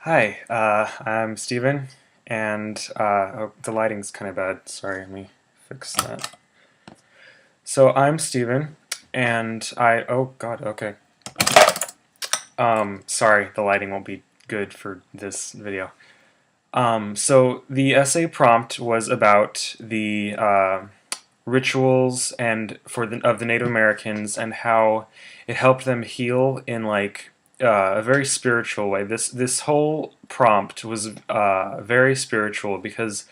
Hi, I'm Steven, and oh, the lighting's kind of bad. Sorry, let me fix that. So I'm Steven, and oh God, okay. Sorry, the lighting won't be good for this video. So the essay prompt was about the rituals and of the Native Americans and how it helped them heal in a very spiritual way. This whole prompt was very spiritual because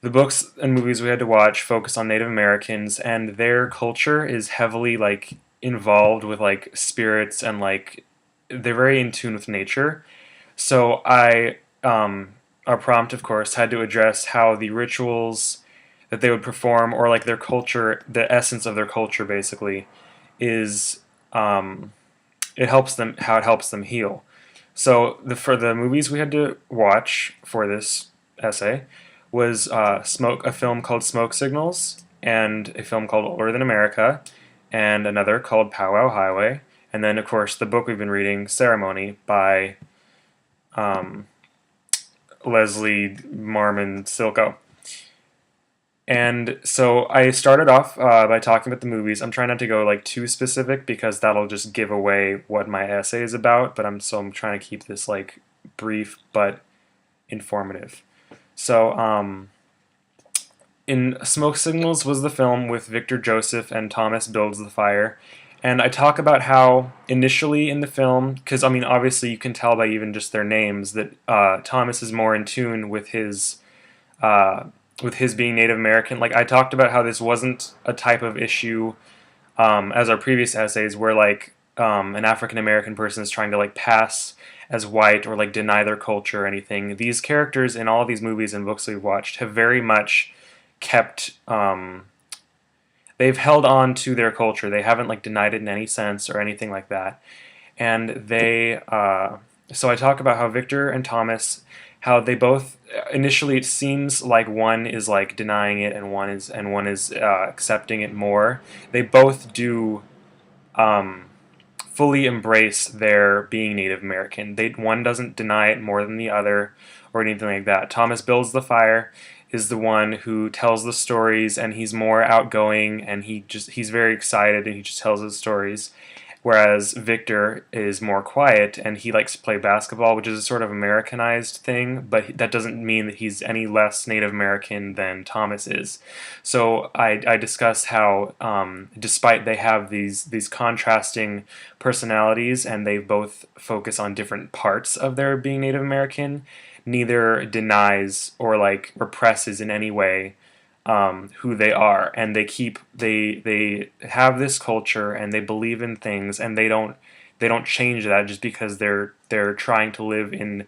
the books and movies we had to watch focus on Native Americans, and their culture is heavily involved with spirits, and they're very in tune with nature. So our prompt, of course, had to address how the rituals that they would perform, or their culture, the essence of their culture, basically, is how it helps them heal. So for the movies we had to watch for this essay was a film called Smoke Signals, and a film called Older Than America, and another called Powwow Highway, and then of course the book we've been reading, Ceremony, by um, Leslie Marmon Silko. And so I started off by talking about the movies. I'm trying not to go too specific because that'll just give away what my essay is about. But I'm trying to keep this brief but informative. So in Smoke Signals was the film with Victor Joseph and Thomas Builds the Fire. And I talk about how initially in the film, because I mean obviously you can tell by even just their names that Thomas is more in tune uh, with his being Native American. Like I talked about how this wasn't a type of issue as our previous essays where an African American person is trying to pass as white or deny their culture or anything. These characters in all these movies and books we've watched have very much kept they've held on to their culture. They haven't denied it in any sense or anything like that. And so I talk about how Victor and Thomas, how they both initially it seems like one is denying it and one is accepting it more. They both do um, fully embrace their being Native American. One doesn't deny it more than the other or anything like that. Thomas Builds the Fire is the one who tells the stories, and he's more outgoing, and he's very excited, and he just tells his stories. Whereas Victor is more quiet, and he likes to play basketball, which is a sort of Americanized thing, but that doesn't mean that he's any less Native American than Thomas is. So I discuss how, despite they have these contrasting personalities, and they both focus on different parts of their being Native American, neither denies or represses in any way who they are, and they have this culture, and they believe in things, and they don't change that just because they're trying to live in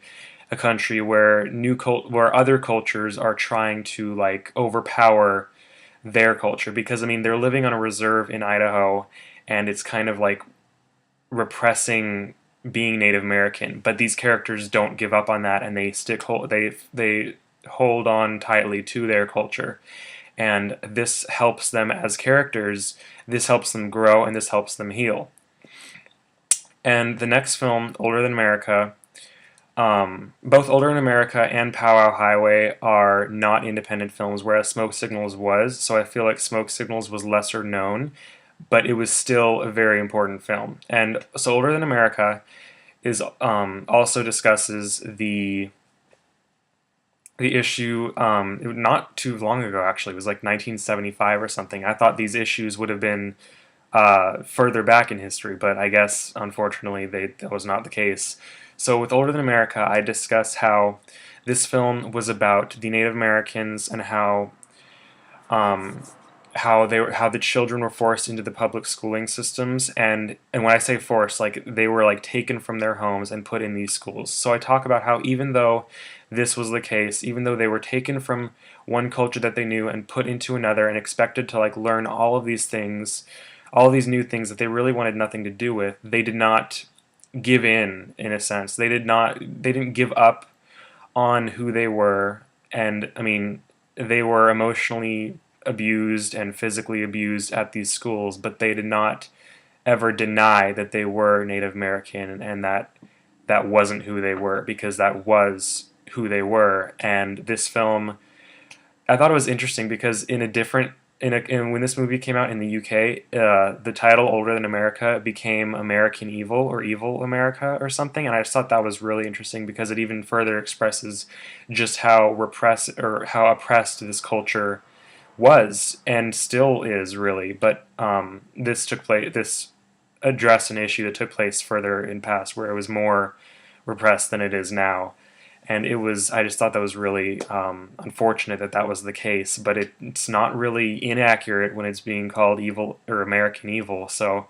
a country where where other cultures are trying to overpower their culture. Because I mean they're living on a reserve in Idaho, and it's kind of repressing being Native American, but these characters don't give up on that, and they hold on tightly to their culture, and this helps them as characters. This helps them grow, and this helps them heal. And the next film, Older Than America, both Older Than America and Powwow Highway are not independent films, whereas Smoke Signals was. So I feel like Smoke Signals was lesser known, but it was still a very important film. And so Older Than America is also discusses the issue not too long ago, actually. It was 1975 or something. I thought these issues would have been further back in history, but I guess unfortunately that was not the case. So with Older Than America, I discuss how this film was about the Native Americans, and um, how the children were forced into the public schooling systems, and when I say forced, they were taken from their homes and put in these schools. So I talk about how even though this was the case, even though they were taken from one culture that they knew and put into another and expected to learn all of these things, all of these new things that they really wanted nothing to do with, they did not give in a sense. They didn't give up on who they were. And I mean, they were emotionally abused and physically abused at these schools, but they did not ever deny that they were Native American, and that wasn't who they were, because that was who they were. And this film, I thought it was interesting because when this movie came out in the UK, the title "Older Than America" became American Evil or Evil America or something, and I just thought that was really interesting because it even further expresses just how repressed or how oppressed this culture was and still is, really. But this addressed an issue that took place further in past, where it was more repressed than it is now. And I just thought that was really unfortunate that that was the case, but it's not really inaccurate when it's being called evil or American Evil. So,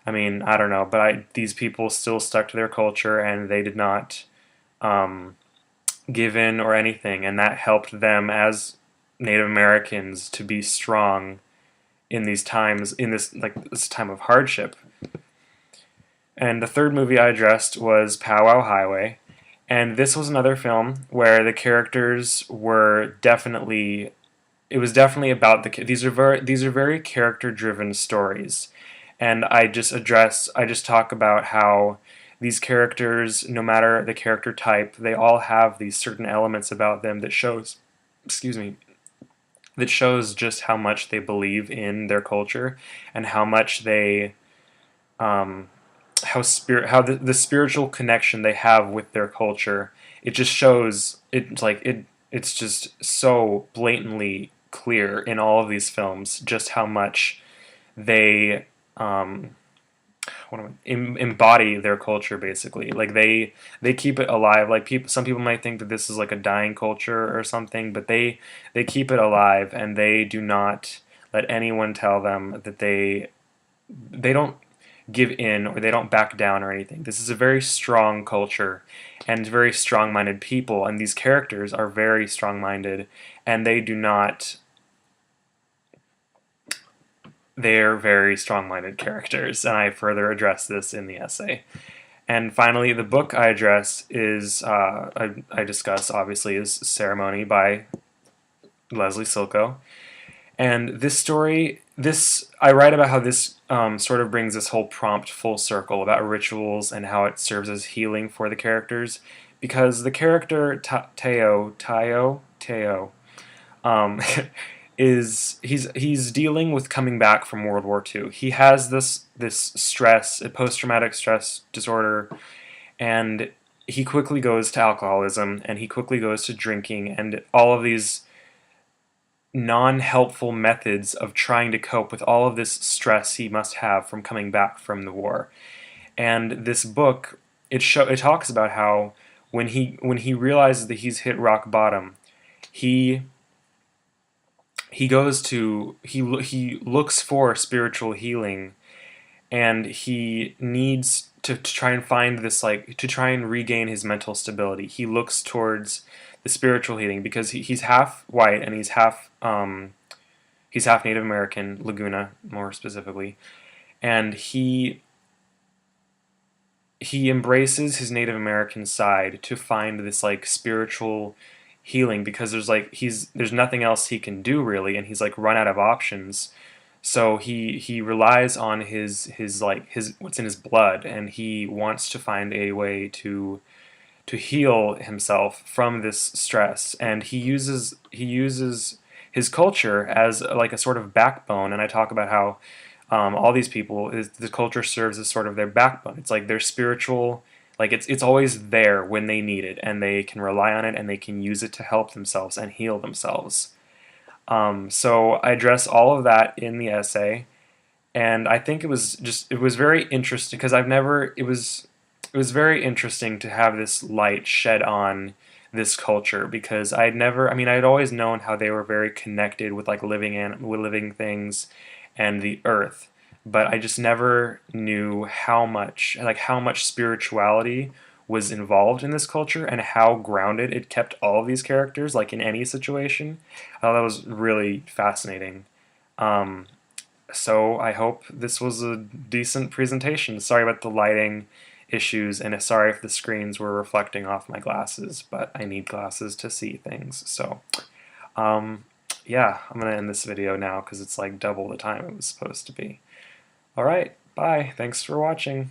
I mean, I don't know, but these people still stuck to their culture, and they did not give in or anything, and that helped them as Native Americans to be strong in these times, in this time of hardship. And the third movie I addressed was Powwow Highway. And this was another film where the characters were definitely, it was definitely about these are very character driven stories. And I just talk about how these characters, no matter the character type, they all have these certain elements about them that shows, excuse me, that shows just how much they believe in their culture and how much they how the spiritual connection they have with their culture. It just shows it's just so blatantly clear in all of these films just how much they embody their culture, basically. Like they keep it alive. Like some people might think that this is like a dying culture or something, but they keep it alive, and they do not let anyone tell them that they don't give in or they don't back down or anything. This is a very strong culture and very strong-minded people, and these characters are very strong-minded, and they're very strong-minded characters, and I further address this in the essay. And finally, the book I address is, I discuss, obviously, is Ceremony by Leslie Silko. And this story, I write about how this sort of brings this whole prompt full circle about rituals and how it serves as healing for the characters, because the character Teo, um, he's dealing with coming back from World War II. He has this stress, a post-traumatic stress disorder, and he quickly goes to alcoholism, and he quickly goes to drinking, and all of these non-helpful methods of trying to cope with all of this stress he must have from coming back from the war. And this book, it talks about how when he realizes that he's hit rock bottom, he looks for spiritual healing, and he needs to try and find this, like, to try and regain his mental stability. He looks towards the spiritual healing because he's half white and he's half Native American, Laguna more specifically, and he embraces his Native American side to find this, like, spiritual healing, because there's nothing else he can do, really, and he's, like, run out of options. So he relies on his what's in his blood, and he wants to find a way to heal himself from this stress, and he uses his culture as, like, a sort of backbone. And I talk about how all these people, the culture serves as sort of their backbone. It's like their spiritual, like, it's always there when they need it, and they can rely on it, and they can use it to help themselves and heal themselves. So I address all of that in the essay, and I think it was very interesting because it was very interesting to have this light shed on this culture, because I'd always known how they were very connected with, like, living things and the earth, but I just never knew how much spirituality was involved in this culture and how grounded it kept all of these characters, like, in any situation. I thought that was really fascinating. So I hope this was a decent presentation. Sorry about the lighting issues, and sorry if the screens were reflecting off my glasses, but I need glasses to see things. So, yeah, I'm going to end this video now because it's like double the time it was supposed to be. Alright, bye. Thanks for watching.